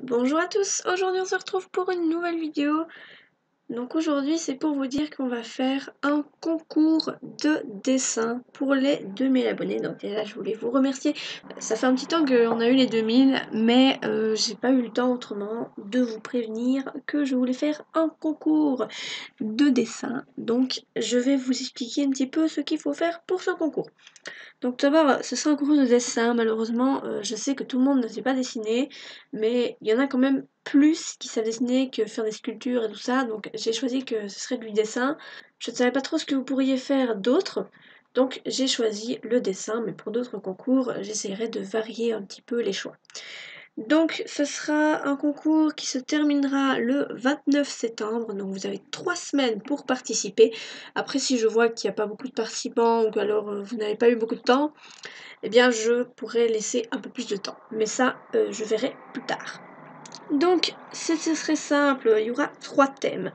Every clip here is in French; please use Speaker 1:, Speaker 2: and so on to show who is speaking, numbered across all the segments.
Speaker 1: Bonjour à tous, aujourd'hui on se retrouve pour une nouvelle vidéo. Donc aujourd'hui c'est pour vous dire qu'on va faire un concours de dessin pour les 2000 abonnés. Donc déjà je voulais vous remercier. Ça fait un petit temps qu'on a eu les 2000 mais j'ai pas eu le temps autrement de vous prévenir que je voulais faire un concours de dessin. Donc je vais vous expliquer un petit peu ce qu'il faut faire pour ce concours. Donc tout d'abord, ce sera un concours de dessin. Malheureusement, je sais que tout le monde ne sait pas dessiner, mais il y en a quand même plus qui savent dessiner que faire des sculptures et tout ça. Donc j'ai choisi que ce serait du dessin. Je ne savais pas trop ce que vous pourriez faire d'autre. Donc j'ai choisi le dessin, mais pour d'autres concours, j'essaierai de varier un petit peu les choix. Donc ce sera un concours qui se terminera le 29 septembre, donc vous avez 3 semaines pour participer. Après si je vois qu'il n'y a pas beaucoup de participants ou que alors vous n'avez pas eu beaucoup de temps, eh bien je pourrais laisser un peu plus de temps. Mais ça, je verrai plus tard. Donc ce serait simple, il y aura 3 thèmes.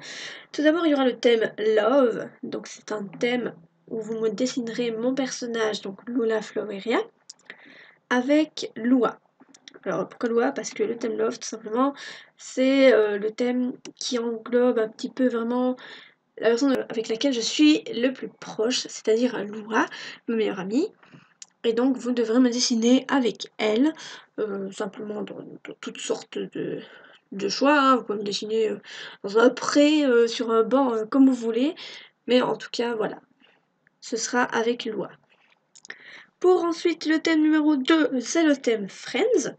Speaker 1: Tout d'abord il y aura le thème Love, donc c'est un thème où vous me dessinerez mon personnage, donc Lula Floweria, avec Lua. Alors pourquoi Lua? Parce que le thème Love, tout simplement, c'est le thème qui englobe un petit peu vraiment la personne avec laquelle je suis le plus proche, c'est-à-dire Lua, ma meilleure amie. Et donc vous devrez me dessiner avec elle, simplement dans toutes sortes de choix, hein. Vous pouvez me dessiner dans un pré, sur un banc, comme vous voulez. Mais en tout cas, voilà, ce sera avec Lua. Pour ensuite le thème numéro 2, c'est le thème Friends.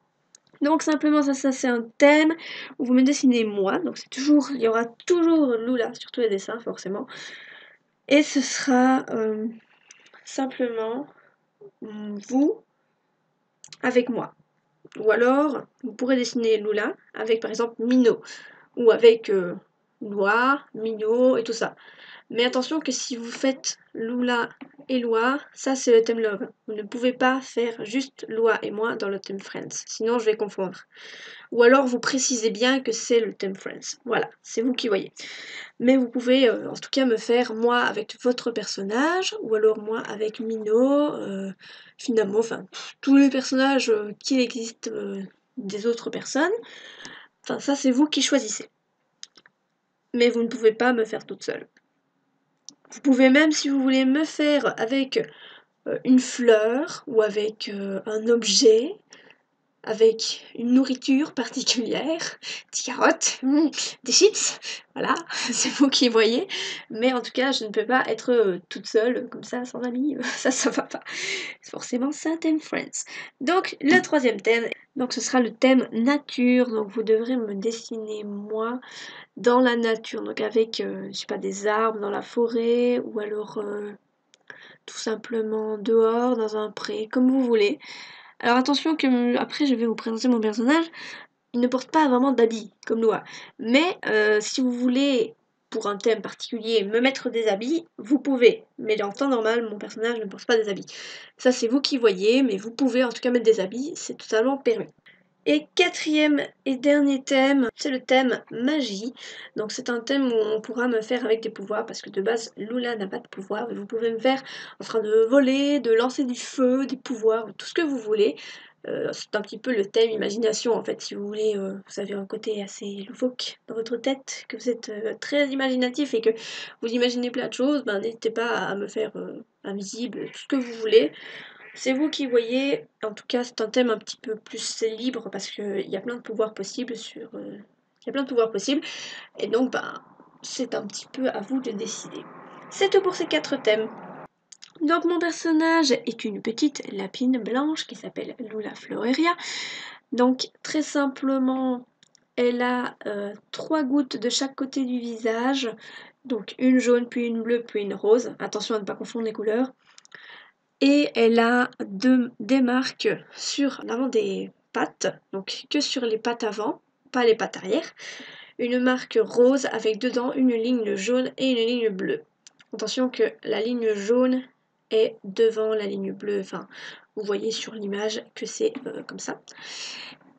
Speaker 1: Donc simplement ça c'est un thème où vous me dessinez moi, donc c'est toujours, il y aura toujours Lula sur tous les dessins forcément. Et ce sera simplement vous avec moi. Ou alors vous pourrez dessiner Lula avec par exemple Mino, ou avec Loi, Mino et tout ça. Mais attention que si vous faites Lula et Loi, ça c'est le thème Love. Vous ne pouvez pas faire juste Loi et moi dans le thème Friends, sinon je vais confondre. Ou alors vous précisez bien que c'est le thème Friends. Voilà, c'est vous qui voyez. Mais vous pouvez en tout cas me faire moi avec votre personnage, ou alors moi avec Mino, finalement, enfin tous les personnages qu'il existe des autres personnes. Enfin ça c'est vous qui choisissez. Mais vous ne pouvez pas me faire toute seule. Vous pouvez même si vous voulez me faire avec une fleur ou avec un objet, avec une nourriture particulière, des carottes, des chips, voilà, c'est vous qui voyez. Mais en tout cas, je ne peux pas être toute seule comme ça, sans amis, ça va pas. Forcément, c'est un thème Friends. Donc, le troisième thème, donc ce sera le thème nature. Donc, vous devrez me dessiner moi dans la nature, donc avec, je sais pas, des arbres dans la forêt, ou alors tout simplement dehors, dans un pré, comme vous voulez. Alors attention que après je vais vous présenter mon personnage, il ne porte pas vraiment d'habits comme Noah. Mais si vous voulez, pour un thème particulier, me mettre des habits, vous pouvez. Mais en temps normal, mon personnage ne porte pas des habits. Ça c'est vous qui voyez, mais vous pouvez en tout cas mettre des habits, c'est totalement permis. Et quatrième et dernier thème, c'est le thème magie. Donc c'est un thème où on pourra me faire avec des pouvoirs, parce que de base Lula n'a pas de pouvoir, mais vous pouvez me faire en train de voler, de lancer du feu, des pouvoirs, tout ce que vous voulez. C'est un petit peu le thème imagination en fait, si vous voulez, vous avez un côté assez loufoque dans votre tête, que vous êtes très imaginatif et que vous imaginez plein de choses, ben n'hésitez pas à me faire invisible, tout ce que vous voulez. C'est vous qui voyez, en tout cas c'est un thème un petit peu plus libre parce qu'il y a plein de pouvoirs possibles il y a plein de pouvoirs possibles et donc bah c'est un petit peu à vous de décider. C'est tout pour ces 4 thèmes. Donc mon personnage est une petite lapine blanche qui s'appelle Lula Floweria. Donc très simplement elle a 3 gouttes de chaque côté du visage, donc une jaune puis une bleue puis une rose. Attention à ne pas confondre les couleurs. Et elle a des marques sur l'avant des pattes, donc que sur les pattes avant, pas les pattes arrière. Une marque rose avec dedans une ligne jaune et une ligne bleue. Attention que la ligne jaune est devant la ligne bleue, enfin vous voyez sur l'image que c'est comme ça.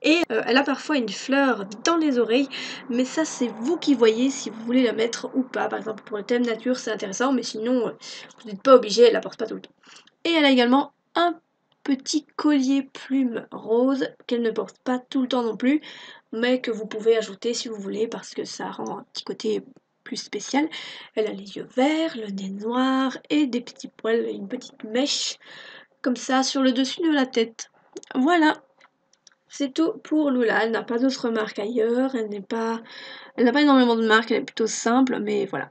Speaker 1: Et elle a parfois une fleur dans les oreilles, mais ça c'est vous qui voyez si vous voulez la mettre ou pas. Par exemple pour le thème nature c'est intéressant, mais sinon vous n'êtes pas obligé, elle la porte pas tout le temps. Et elle a également un petit collier plume rose qu'elle ne porte pas tout le temps non plus. mais que vous pouvez ajouter si vous voulez parce que ça rend un petit côté plus spécial. Elle a les yeux verts, le nez noir et des petits poils, une petite mèche comme ça sur le dessus de la tête. Voilà, c'est tout pour Lula. Elle n'a pas d'autres marques ailleurs, elle n'a pas énormément de marques, elle est plutôt simple, mais voilà.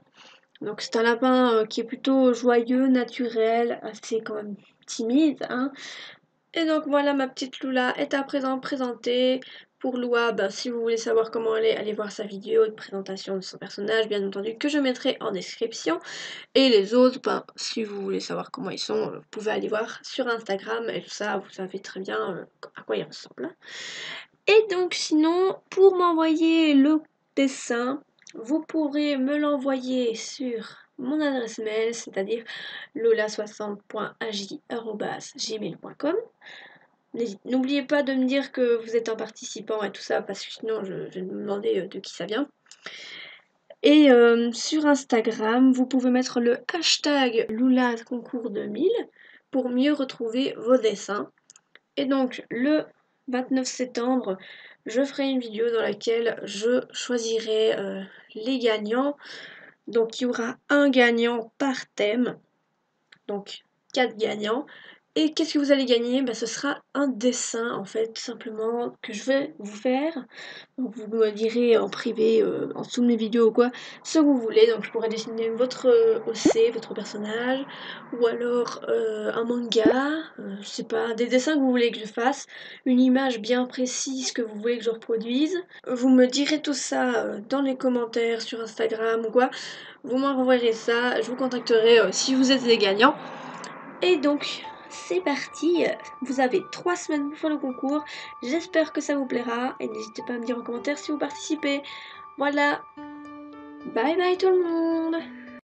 Speaker 1: Donc c'est un lapin qui est plutôt joyeux, naturel, assez quand même timide, hein. Et donc voilà, ma petite Lula est à présent présentée. Pour Lua, ben, si vous voulez savoir comment elle est, allez voir sa vidéo de présentation de son personnage, bien entendu, que je mettrai en description. Et les autres, ben, si vous voulez savoir comment ils sont, vous pouvez aller voir sur Instagram, et tout ça, vous savez très bien à quoi ils ressemblent. Et donc sinon, pour m'envoyer le dessin, vous pourrez me l'envoyer sur mon adresse mail, c'est-à-dire lola60.aj@gmail.com. N'oubliez pas de me dire que vous êtes un participant et tout ça, parce que sinon je vais me demander de qui ça vient. Et sur Instagram, vous pouvez mettre le hashtag LulaConcours2000 pour mieux retrouver vos dessins. Et donc le 29 septembre, je ferai une vidéo dans laquelle je choisirai les gagnants. Donc il y aura un gagnant par thème, donc 4 gagnants. Et qu'est-ce que vous allez gagner? Ce sera un dessin en fait, tout simplement, que je vais vous faire. Donc vous me direz en privé, en dessous de mes vidéos ou quoi, ce que vous voulez. Donc je pourrais dessiner votre OC, votre personnage, ou alors un manga, je sais pas, des dessins que vous voulez que je fasse, une image bien précise que vous voulez que je reproduise. Vous me direz tout ça dans les commentaires sur Instagram ou quoi. Vous m'envoierez ça, je vous contacterai si vous êtes les gagnants. Et donc, c'est parti, vous avez 3 semaines pour faire le concours, j'espère que ça vous plaira, et n'hésitez pas à me dire en commentaire si vous participez. Voilà, bye bye tout le monde!